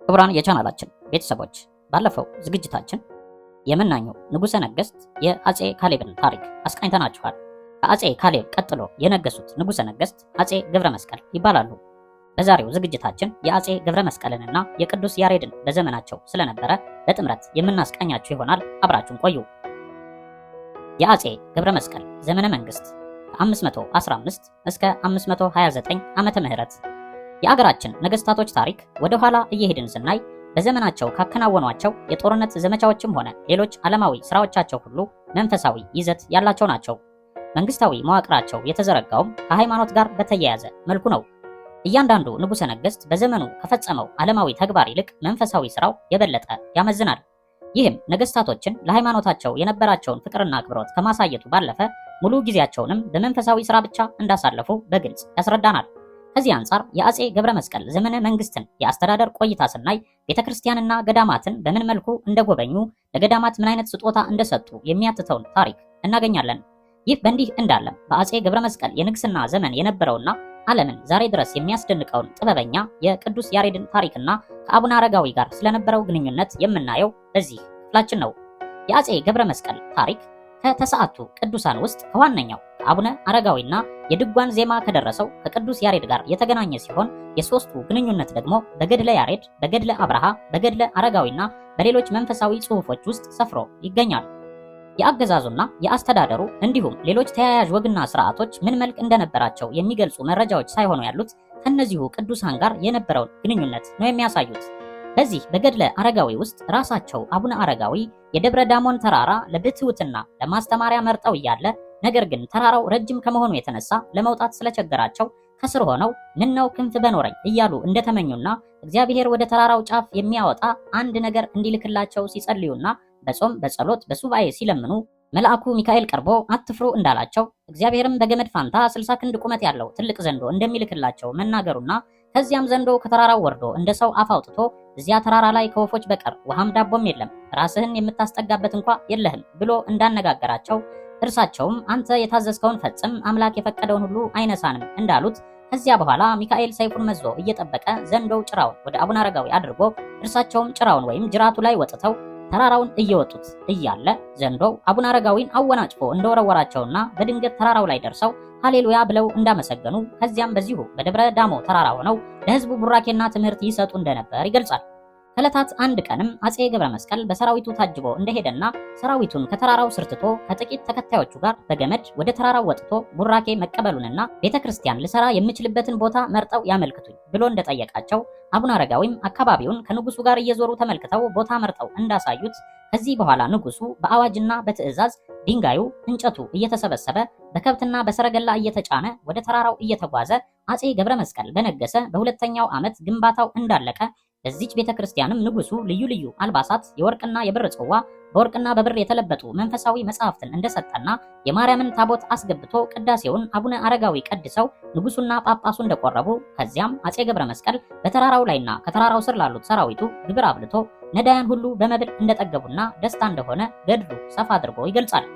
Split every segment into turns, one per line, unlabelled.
ክቡራን የቻናላችን ቤተሰቦች ባለፈው ዝግጅታችን የመናኙ ንጉሠ ነገሥት የአጼ ካሌብን ታሪክ አስቃኝተናችኋል። ከአጼ ካሌብ ቀጥሎ የነገሱት ንጉሠ ነገሥት አጼ ገብረ መስቀል ይባላሉ። በዛሬው ዝግጅታችን የአጼ ገብረ መስቀልንና የቅዱስ ያሬድን በዘመናቸው ስለነበረ በጥምረት የምናስቃኛችሁ ይሆናል። አብራችሁን ቆዩ። የአጼ ገብረ መስቀል ዘመነ መንግስት ከ515 እስከ 529 ዓመተ ምህረት የአገራችን ነገስታቶች ታሪክ ወደ ኋላ እየሄድን ስናይ በዘመናቸው ካከናወኗቸው የጦርነት ዘመቻዎችም ሆነ ሌሎች ዓለማዊ ስራዎቻቸው ሁሉ መንፈሳዊ ይዘት ያላቸው ናቸው። መንግስታዊ መዋቅራቸው የተዘረጋውም ከሃይማኖት ጋር በተያያዘ መልኩ ነው። እያንዳንዱ ንጉሠ ነገሥት በዘመኑ ከፈጸመው ዓለማዊ ተግባር ይልቅ መንፈሳዊ ስራው የበለጠ ያመዝናል። ይህም ነገስታቶችን ለሃይማኖታቸው የነበራቸውን ፍቅርና አክብሮት ከማሳየቱ ባለፈ ሙሉ ጊዜያቸውንም በመንፈሳዊ ስራ ብቻ እንዳሳለፉ በግልጽ ያስረዳናል። ከዚህ አንጻር የአጼ ገብረ መስቀል ዘመነ መንግስትን የአስተዳደር ቆይታ ስናይ ቤተክርስቲያንና ገዳማትን በምን መልኩ እንደጎበኙ፣ ለገዳማት ምን አይነት ስጦታ እንደሰጡ የሚያትተውን ታሪክ እናገኛለን። ይህ በእንዲህ እንዳለ በአጼ ገብረ መስቀል የንግስና ዘመን የነበረውና ዓለምን ዛሬ ድረስ የሚያስደንቀውን ጥበበኛ የቅዱስ ያሬድን ታሪክና ከአቡነ አረጋዊ ጋር ስለነበረው ግንኙነት የምናየው በዚህ ክፍላችን ነው። የአጼ ገብረ መስቀል ታሪክ ከተሰዓቱ ቅዱሳን ውስጥ ከዋነኛው ከአቡነ አረጋዊና የድጓን ዜማ ከደረሰው ከቅዱስ ያሬድ ጋር የተገናኘ ሲሆን የሶስቱ ግንኙነት ደግሞ በገድለ ያሬድ፣ በገድለ አብርሃ፣ በገድለ አረጋዊና በሌሎች መንፈሳዊ ጽሑፎች ውስጥ ሰፍሮ ይገኛል። የአገዛዙና የአስተዳደሩ እንዲሁም ሌሎች ተያያዥ ወግና ስርዓቶች ምን መልክ እንደነበራቸው የሚገልጹ መረጃዎች ሳይሆኑ ያሉት ከእነዚሁ ቅዱሳን ጋር የነበረውን ግንኙነት ነው የሚያሳዩት። በዚህ በገድለ አረጋዊ ውስጥ ራሳቸው አቡነ አረጋዊ የደብረ ዳሞን ተራራ ለብትውትና ለማስተማሪያ መርጠው እያለ ነገር ግን ተራራው ረጅም ከመሆኑ የተነሳ ለመውጣት ስለቸገራቸው ከስር ሆነው ምነው ክንፍ በኖረኝ እያሉ እንደተመኙና እግዚአብሔር ወደ ተራራው ጫፍ የሚያወጣ አንድ ነገር እንዲልክላቸው ሲጸልዩና በጾም በጸሎት በሱባኤ ሲለምኑ መልአኩ ሚካኤል ቀርቦ አትፍሩ እንዳላቸው እግዚአብሔርም በገመድ ፋንታ 60 ክንድ ቁመት ያለው ትልቅ ዘንዶ እንደሚልክላቸው መናገሩና ከዚያም ዘንዶ ከተራራው ወርዶ እንደ ሰው አፍ አውጥቶ እዚያ ተራራ ላይ ከወፎች በቀር ውሃም ዳቦም የለም፣ ራስህን የምታስጠጋበት እንኳ የለህም ብሎ እንዳነጋገራቸው እርሳቸውም አንተ የታዘዝከውን ፈጽም፣ አምላክ የፈቀደውን ሁሉ አይነሳንም እንዳሉት ከዚያ በኋላ ሚካኤል ሰይፉን መዞ እየጠበቀ ዘንዶው ጭራውን ወደ አቡነ አረጋዊ አድርጎ እርሳቸውም ጭራውን ወይም ጅራቱ ላይ ወጥተው ተራራውን እየወጡት እያለ ዘንዶው አቡነ አረጋዊን አወናጭፎ እንደወረወራቸውና በድንገት ተራራው ላይ ደርሰው ሃሌሉያ ብለው እንዳመሰገኑ ከዚያም በዚሁ በደብረ ዳሞ ተራራ ሆነው ለሕዝቡ ቡራኬና ትምህርት ይሰጡ እንደነበር ይገልጻል። ከዕለታት አንድ ቀንም አጼ ገብረ መስቀል በሰራዊቱ ታጅቦ እንደሄደና ሰራዊቱን ከተራራው ስርትቶ ከጥቂት ተከታዮቹ ጋር በገመድ ወደ ተራራው ወጥቶ ቡራኬ መቀበሉንና ቤተክርስቲያን ልሰራ የምችልበትን ቦታ መርጠው ያመልክቱኝ ብሎ እንደጠየቃቸው አቡነ አረጋዊም አካባቢውን ከንጉሱ ጋር እየዞሩ ተመልክተው ቦታ መርጠው እንዳሳዩት ከዚህ በኋላ ንጉሱ በአዋጅና በትዕዛዝ ድንጋዩ እንጨቱ እየተሰበሰበ በከብትና በሰረገላ እየተጫነ ወደ ተራራው እየተጓዘ አጼ ገብረ መስቀል በነገሰ በሁለተኛው ዓመት ግንባታው እንዳለቀ በዚች ቤተክርስቲያንም ንጉሱ ልዩ ልዩ አልባሳት፣ የወርቅና የብር ጽዋ፣ በወርቅና በብር የተለበጡ መንፈሳዊ መጻሕፍትን እንደሰጠና የማርያምን ታቦት አስገብቶ ቅዳሴውን አቡነ አረጋዊ ቀድሰው ንጉሱና ጳጳሱ እንደቆረቡ ከዚያም አጼ ገብረ መስቀል በተራራው ላይና ከተራራው ስር ላሉት ሰራዊቱ ግብር አብልቶ ነዳያን ሁሉ በመብል እንደጠገቡና ደስታ እንደሆነ ገድሉ ሰፋ አድርጎ ይገልጻል።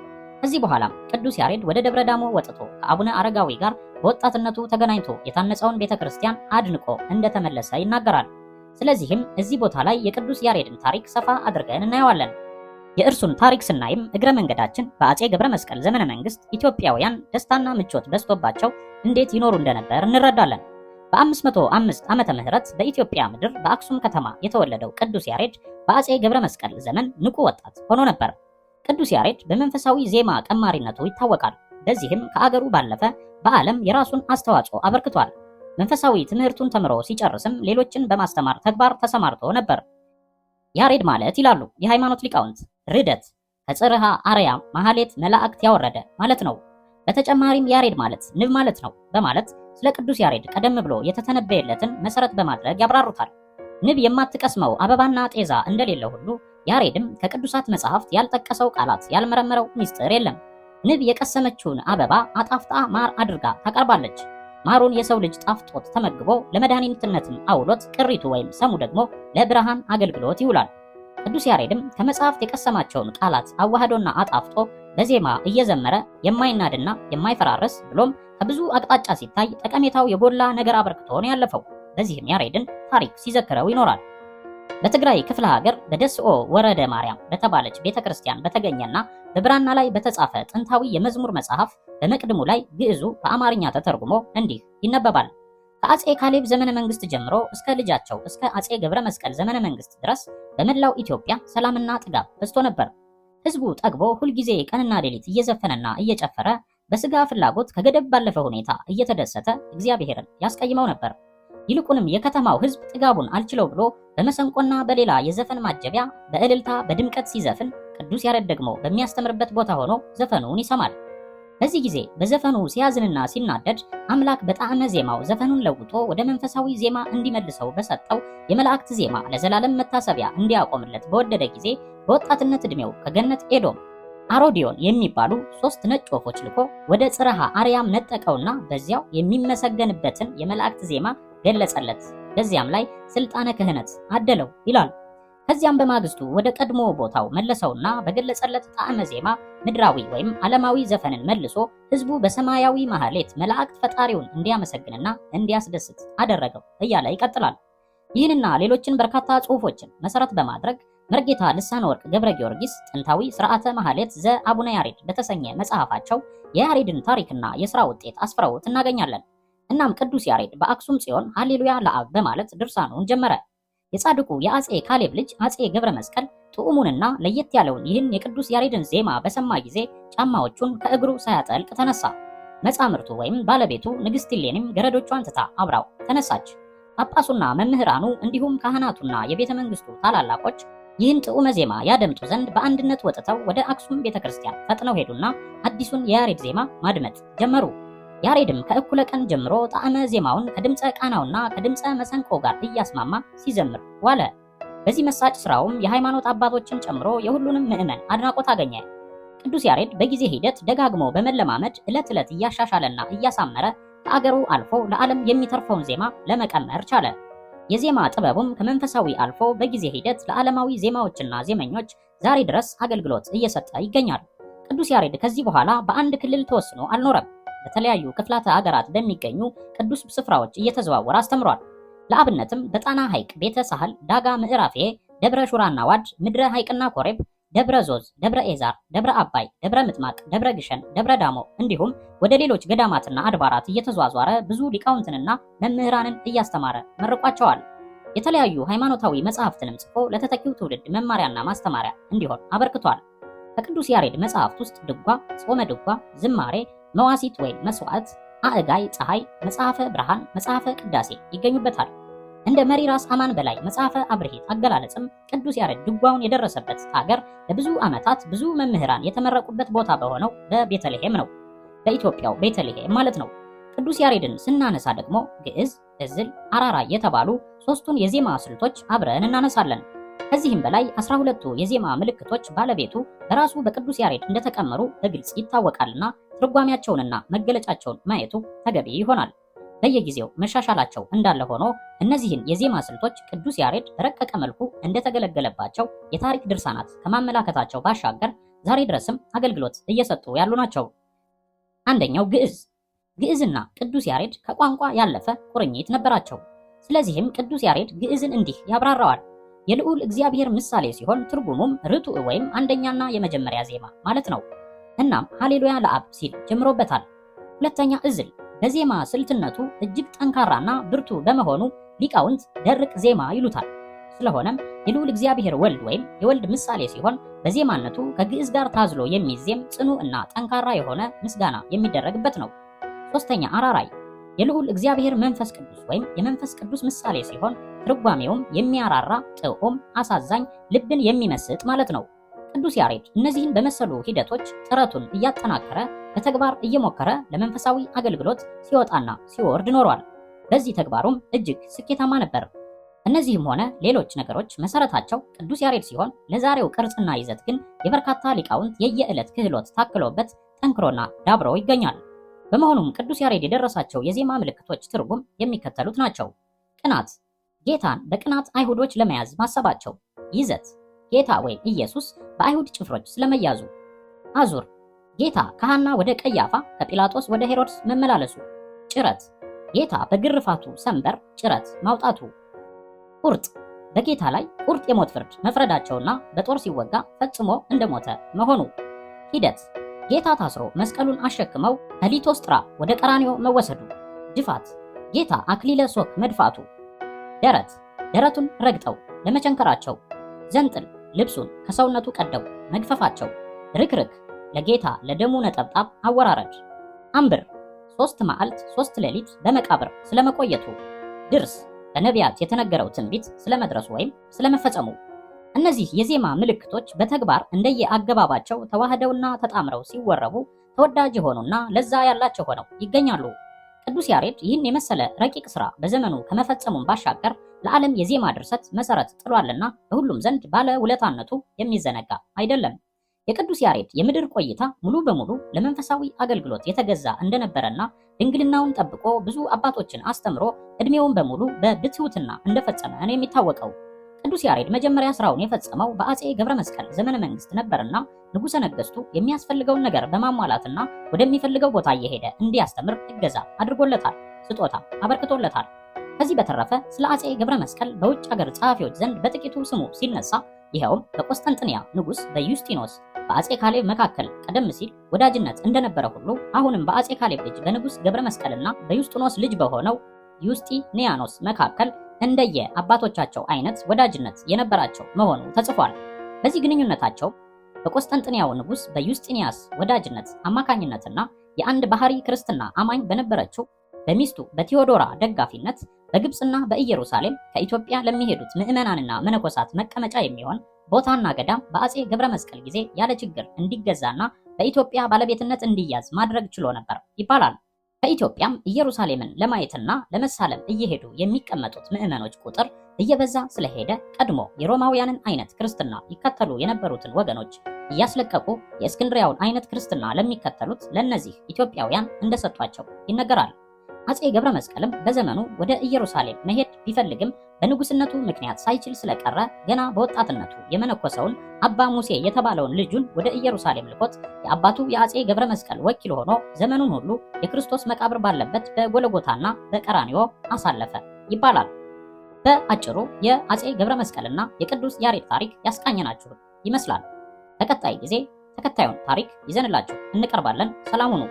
ከዚህ በኋላም ቅዱስ ያሬድ ወደ ደብረ ዳሞ ወጥቶ ከአቡነ አረጋዊ ጋር በወጣትነቱ ተገናኝቶ የታነጸውን ቤተክርስቲያን አድንቆ እንደተመለሰ ይናገራል። ስለዚህም እዚህ ቦታ ላይ የቅዱስ ያሬድን ታሪክ ሰፋ አድርገን እናየዋለን። የእርሱን ታሪክ ስናይም እግረ መንገዳችን በአጼ ገብረ መስቀል ዘመነ መንግስት ኢትዮጵያውያን ደስታና ምቾት በዝቶባቸው እንዴት ይኖሩ እንደነበር እንረዳለን። በ505 ዓመተ ምህረት በኢትዮጵያ ምድር በአክሱም ከተማ የተወለደው ቅዱስ ያሬድ በአጼ ገብረ መስቀል ዘመን ንቁ ወጣት ሆኖ ነበር። ቅዱስ ያሬድ በመንፈሳዊ ዜማ ቀማሪነቱ ይታወቃል። በዚህም ከአገሩ ባለፈ በዓለም የራሱን አስተዋጽኦ አበርክቷል። መንፈሳዊ ትምህርቱን ተምሮ ሲጨርስም ሌሎችን በማስተማር ተግባር ተሰማርቶ ነበር። ያሬድ ማለት ይላሉ የሃይማኖት ሊቃውንት ርደት ከጽርሃ አርያም ማህሌት መላእክት ያወረደ ማለት ነው። በተጨማሪም ያሬድ ማለት ንብ ማለት ነው በማለት ስለ ቅዱስ ያሬድ ቀደም ብሎ የተተነበየለትን መሰረት በማድረግ ያብራሩታል። ንብ የማትቀስመው አበባና ጤዛ እንደሌለ ሁሉ ያሬድም ከቅዱሳት መጽሐፍት ያልጠቀሰው ቃላት ያልመረመረው ምስጢር የለም። ንብ የቀሰመችውን አበባ አጣፍጣ ማር አድርጋ ታቀርባለች። ማሩን የሰው ልጅ ጣፍጦት ተመግቦ ለመድኃኒትነትም አውሎት ቅሪቱ ወይም ሰሙ ደግሞ ለብርሃን አገልግሎት ይውላል። ቅዱስ ያሬድም ከመጽሐፍት የቀሰማቸውን ቃላት አዋህዶና አጣፍጦ በዜማ እየዘመረ የማይናድና የማይፈራረስ ብሎም ከብዙ አቅጣጫ ሲታይ ጠቀሜታው የጎላ ነገር አበርክቶ ነው ያለፈው። በዚህም ያሬድን ታሪክ ሲዘክረው ይኖራል። በትግራይ ክፍለ ሀገር በደስኦ ወረደ ማርያም በተባለች ቤተክርስቲያን በተገኘና በብራና ላይ በተጻፈ ጥንታዊ የመዝሙር መጽሐፍ በመቅድሙ ላይ ግዕዙ በአማርኛ ተተርጉሞ እንዲህ ይነበባል። ከአጼ ካሌብ ዘመነ መንግስት ጀምሮ እስከ ልጃቸው እስከ አጼ ገብረ መስቀል ዘመነ መንግስት ድረስ በመላው ኢትዮጵያ ሰላምና ጥጋብ በዝቶ ነበር። ህዝቡ ጠግቦ ሁልጊዜ ቀንና ሌሊት እየዘፈነና እየጨፈረ በስጋ ፍላጎት ከገደብ ባለፈ ሁኔታ እየተደሰተ እግዚአብሔርን ያስቀይመው ነበር። ይልቁንም የከተማው ህዝብ ጥጋቡን አልችለው ብሎ በመሰንቆና በሌላ የዘፈን ማጀቢያ በእልልታ በድምቀት ሲዘፍን፣ ቅዱስ ያሬድ ደግሞ በሚያስተምርበት ቦታ ሆኖ ዘፈኑን ይሰማል። በዚህ ጊዜ በዘፈኑ ሲያዝንና ሲናደድ አምላክ በጣዕመ ዜማው ዘፈኑን ለውጦ ወደ መንፈሳዊ ዜማ እንዲመልሰው በሰጠው የመላእክት ዜማ ለዘላለም መታሰቢያ እንዲያቆምለት በወደደ ጊዜ በወጣትነት ዕድሜው ከገነት ኤዶም አሮዲዮን የሚባሉ 3 ነጭ ወፎች ልኮ ወደ ጽርሐ አርያም ነጠቀውና በዚያው የሚመሰገንበትን የመላእክት ዜማ ገለጸለት። በዚያም ላይ ስልጣነ ክህነት አደለው ይላል። ከዚያም በማግስቱ ወደ ቀድሞ ቦታው መለሰውና በገለጸለት ጣዕመ ዜማ ምድራዊ ወይም ዓለማዊ ዘፈንን መልሶ ህዝቡ በሰማያዊ ማህሌት መላእክት ፈጣሪውን እንዲያመሰግንና እንዲያስደስት አደረገው እያለ ይቀጥላል። ይህንና ሌሎችን በርካታ ጽሑፎችን መሰረት በማድረግ መርጌታ ልሳነ ወርቅ ገብረ ጊዮርጊስ ጥንታዊ ስርዓተ ማህሌት ዘአቡነ ያሬድ በተሰኘ መጽሐፋቸው የያሬድን ታሪክና የሥራ ውጤት አስፍረውት እናገኛለን። እናም ቅዱስ ያሬድ በአክሱም ጽዮን ሃሌሉያ ለአብ በማለት ድርሳኑን ጀመረ። የጻድቁ የአጼ ካሌብ ልጅ አጼ ገብረ መስቀል ጥዑሙንና ለየት ያለውን ይህን የቅዱስ ያሬድን ዜማ በሰማ ጊዜ ጫማዎቹን ከእግሩ ሳያጠልቅ ተነሳ። መጻምርቱ ወይም ባለቤቱ ንግሥት እሌኒም ገረዶቿን ትታ አብራው ተነሳች። ጳጳሱና መምህራኑ እንዲሁም ካህናቱና የቤተ መንግስቱ ታላላቆች ይህን ጥዑመ ዜማ ያደምጡ ዘንድ በአንድነት ወጥተው ወደ አክሱም ቤተክርስቲያን ፈጥነው ሄዱና አዲሱን የያሬድ ዜማ ማድመጥ ጀመሩ። ያሬድም ከእኩለ ቀን ጀምሮ ጣዕመ ዜማውን ከድምፀ ቃናውና ከድምፀ መሰንቆ ጋር እያስማማ ሲዘምር ዋለ። በዚህ መሳጭ ስራውም የሃይማኖት አባቶችን ጨምሮ የሁሉንም ምዕመን አድናቆት አገኘ። ቅዱስ ያሬድ በጊዜ ሂደት ደጋግሞ በመለማመድ ዕለት ዕለት እያሻሻለና እያሳመረ ከአገሩ አልፎ ለዓለም የሚተርፈውን ዜማ ለመቀመር ቻለ። የዜማ ጥበቡም ከመንፈሳዊ አልፎ በጊዜ ሂደት ለዓለማዊ ዜማዎችና ዜመኞች ዛሬ ድረስ አገልግሎት እየሰጠ ይገኛል። ቅዱስ ያሬድ ከዚህ በኋላ በአንድ ክልል ተወስኖ አልኖረም። በተለያዩ ክፍላተ ሀገራት በሚገኙ ቅዱስ ስፍራዎች እየተዘዋወረ አስተምሯል። ለአብነትም በጣና ሐይቅ ቤተ ሳህል፣ ዳጋ ምዕራፌ፣ ደብረ ሹራና ዋድ፣ ምድረ ሐይቅና ኮሬብ፣ ደብረ ዞዝ፣ ደብረ ኤዛር፣ ደብረ አባይ፣ ደብረ ምጥማቅ፣ ደብረ ግሸን፣ ደብረ ዳሞ እንዲሁም ወደ ሌሎች ገዳማትና አድባራት እየተዟዟረ ብዙ ሊቃውንትንና መምህራንን እያስተማረ መርቋቸዋል። የተለያዩ ሃይማኖታዊ መጽሐፍትንም ጽፎ ለተተኪው ትውልድ መማሪያና ማስተማሪያ እንዲሆን አበርክቷል። ከቅዱስ ያሬድ መጽሐፍት ውስጥ ድጓ፣ ጾመ ድጓ፣ ዝማሬ፣ መዋሲት ወይም መስዋዕት፣ አእጋይ፣ ፀሐይ፣ መጽሐፈ ብርሃን፣ መጽሐፈ ቅዳሴ ይገኙበታል። እንደ መሪ ራስ አማን በላይ መጽሐፈ አብርሂት አገላለጽም ቅዱስ ያሬድ ድጓውን የደረሰበት ሀገር ለብዙ ዓመታት ብዙ መምህራን የተመረቁበት ቦታ በሆነው በቤተልሔም ነው። በኢትዮጵያው ቤተልሔም ማለት ነው። ቅዱስ ያሬድን ስናነሳ ደግሞ ግዕዝ፣ እዝል፣ አራራይ የተባሉ 3ቱን የዜማ ስልቶች አብረን እናነሳለን። ከዚህም በላይ 12ቱ የዜማ ምልክቶች ባለቤቱ በራሱ በቅዱስ ያሬድ እንደተቀመሩ በግልጽ ይታወቃልና ትርጓሜያቸውንና መገለጫቸውን ማየቱ ተገቢ ይሆናል። በየጊዜው መሻሻላቸው እንዳለ ሆኖ እነዚህን የዜማ ስልቶች ቅዱስ ያሬድ በረቀቀ መልኩ እንደተገለገለባቸው የታሪክ ድርሳናት ከማመላከታቸው ባሻገር ዛሬ ድረስም አገልግሎት እየሰጡ ያሉ ናቸው። አንደኛው ግዕዝ። ግዕዝና ቅዱስ ያሬድ ከቋንቋ ያለፈ ቁርኝት ነበራቸው። ስለዚህም ቅዱስ ያሬድ ግዕዝን እንዲህ ያብራራዋል። የልዑል እግዚአብሔር ምሳሌ ሲሆን ትርጉሙም ርቱዕ ወይም አንደኛና የመጀመሪያ ዜማ ማለት ነው። እናም ሃሌሉያ ለአብ ሲል ጀምሮበታል። ሁለተኛ እዝል በዜማ ስልትነቱ እጅግ ጠንካራና ብርቱ በመሆኑ ሊቃውንት ደርቅ ዜማ ይሉታል። ስለሆነም የልዑል እግዚአብሔር ወልድ ወይም የወልድ ምሳሌ ሲሆን በዜማነቱ ከግዕዝ ጋር ታዝሎ የሚዜም ጽኑ እና ጠንካራ የሆነ ምስጋና የሚደረግበት ነው። ሶስተኛ አራራይ የልዑል እግዚአብሔር መንፈስ ቅዱስ ወይም የመንፈስ ቅዱስ ምሳሌ ሲሆን ትርጓሜውም የሚያራራ፣ ጥዑም፣ አሳዛኝ፣ ልብን የሚመስጥ ማለት ነው። ቅዱስ ያሬድ እነዚህን በመሰሉ ሂደቶች ጥረቱን እያጠናከረ በተግባር እየሞከረ ለመንፈሳዊ አገልግሎት ሲወጣና ሲወርድ ኖሯል። በዚህ ተግባሩም እጅግ ስኬታማ ነበር። እነዚህም ሆነ ሌሎች ነገሮች መሰረታቸው ቅዱስ ያሬድ ሲሆን ለዛሬው ቅርጽና ይዘት ግን የበርካታ ሊቃውንት የየዕለት ክህሎት ታክሎበት ጠንክሮና ዳብሮ ይገኛል። በመሆኑም ቅዱስ ያሬድ የደረሳቸው የዜማ ምልክቶች ትርጉም የሚከተሉት ናቸው። ቅናት፣ ጌታን በቅናት አይሁዶች ለመያዝ ማሰባቸው። ይዘት፣ ጌታ ወይም ኢየሱስ በአይሁድ ጭፍሮች ስለመያዙ። አዙር፣ ጌታ ከሐና ወደ ቀያፋ ከጲላጦስ ወደ ሄሮድስ መመላለሱ። ጭረት፣ ጌታ በግርፋቱ ሰንበር ጭረት ማውጣቱ። ቁርጥ፣ በጌታ ላይ ቁርጥ የሞት ፍርድ መፍረዳቸውና በጦር ሲወጋ ፈጽሞ እንደሞተ መሆኑ። ሂደት ጌታ ታስሮ መስቀሉን አሸክመው ከሊቶስጥራ ወደ ቀራንዮ መወሰዱ። ድፋት ጌታ አክሊለ ሦክ መድፋቱ። ደረቱን ረግጠው ለመቸንከራቸው። ዘንጥል ልብሱን ከሰውነቱ ቀደው መግፈፋቸው። ርክርክ ለጌታ ለደሙ ነጠብጣብ አወራረድ። አምብር 3 መዓልት 3 ሌሊት በመቃብር ስለመቆየቱ። ድርስ በነቢያት የተነገረው ትንቢት ስለመድረሱ ወይም ስለመፈጸሙ። እነዚህ የዜማ ምልክቶች በተግባር እንደየ አገባባቸው ተዋህደውና ተጣምረው ሲወረቡ ተወዳጅ የሆኑና ለዛ ያላቸው ሆነው ይገኛሉ። ቅዱስ ያሬድ ይህን የመሰለ ረቂቅ ሥራ በዘመኑ ከመፈጸሙም ባሻገር ለዓለም የዜማ ድርሰት መሰረት ጥሏልና በሁሉም ዘንድ ባለ ውለታነቱ የሚዘነጋ አይደለም። የቅዱስ ያሬድ የምድር ቆይታ ሙሉ በሙሉ ለመንፈሳዊ አገልግሎት የተገዛ እንደነበረና ድንግልናውን ጠብቆ ብዙ አባቶችን አስተምሮ ዕድሜውን በሙሉ በብትውትና እንደፈጸመ ነው የሚታወቀው። ቅዱስ ያሬድ መጀመሪያ ስራውን የፈጸመው በአጼ ገብረ መስቀል ዘመነ መንግስት ነበርና ንጉሠ ነገሥቱ የሚያስፈልገውን ነገር በማሟላትና ወደሚፈልገው ቦታ እየሄደ እንዲያስተምር እገዛ አድርጎለታል፣ ስጦታ አበርክቶለታል። ከዚህ በተረፈ ስለ አጼ ገብረ መስቀል በውጭ ሀገር ጸሐፊዎች ዘንድ በጥቂቱ ስሙ ሲነሳ ይኸውም በቆስጠንጥንያ ንጉሥ በዩስጢኖስ በአጼ ካሌብ መካከል ቀደም ሲል ወዳጅነት እንደነበረ ሁሉ አሁንም በአጼ ካሌብ ልጅ በንጉሥ ገብረ መስቀልና በዩስጢኖስ ልጅ በሆነው ዩስጢኒያኖስ መካከል እንደየ አባቶቻቸው አይነት ወዳጅነት የነበራቸው መሆኑ ተጽፏል። በዚህ ግንኙነታቸው በቆስጠንጥንያው ንጉሥ በዩስጢኒያስ ወዳጅነት አማካኝነትና የአንድ ባህሪ ክርስትና አማኝ በነበረችው በሚስቱ በቴዎዶራ ደጋፊነት በግብፅና በኢየሩሳሌም ከኢትዮጵያ ለሚሄዱት ምዕመናንና መነኮሳት መቀመጫ የሚሆን ቦታና ገዳም በአጼ ገብረ መስቀል ጊዜ ያለ ችግር እንዲገዛና በኢትዮጵያ ባለቤትነት እንዲያዝ ማድረግ ችሎ ነበር ይባላል። ከኢትዮጵያም ኢየሩሳሌምን ለማየትና ለመሳለም እየሄዱ የሚቀመጡት ምዕመኖች ቁጥር እየበዛ ስለሄደ ቀድሞ የሮማውያንን አይነት ክርስትና ይከተሉ የነበሩትን ወገኖች እያስለቀቁ የእስክንድሪያውን አይነት ክርስትና ለሚከተሉት ለነዚህ ኢትዮጵያውያን እንደሰጧቸው ይነገራል። አጼ ገብረ መስቀልም በዘመኑ ወደ ኢየሩሳሌም መሄድ ቢፈልግም በንጉስነቱ ምክንያት ሳይችል ስለቀረ ገና በወጣትነቱ የመነኮሰውን አባ ሙሴ የተባለውን ልጁን ወደ ኢየሩሳሌም ልኮት የአባቱ የአጼ ገብረ መስቀል ወኪል ሆኖ ዘመኑን ሁሉ የክርስቶስ መቃብር ባለበት በጎለጎታና በቀራንዮ አሳለፈ ይባላል። በአጭሩ የአጼ ገብረ መስቀልና የቅዱስ ያሬድ ታሪክ ያስቃኘናችሁ ይመስላል። በቀጣይ ጊዜ ተከታዩን ታሪክ ይዘንላችሁ እንቀርባለን። ሰላም ሁኑ።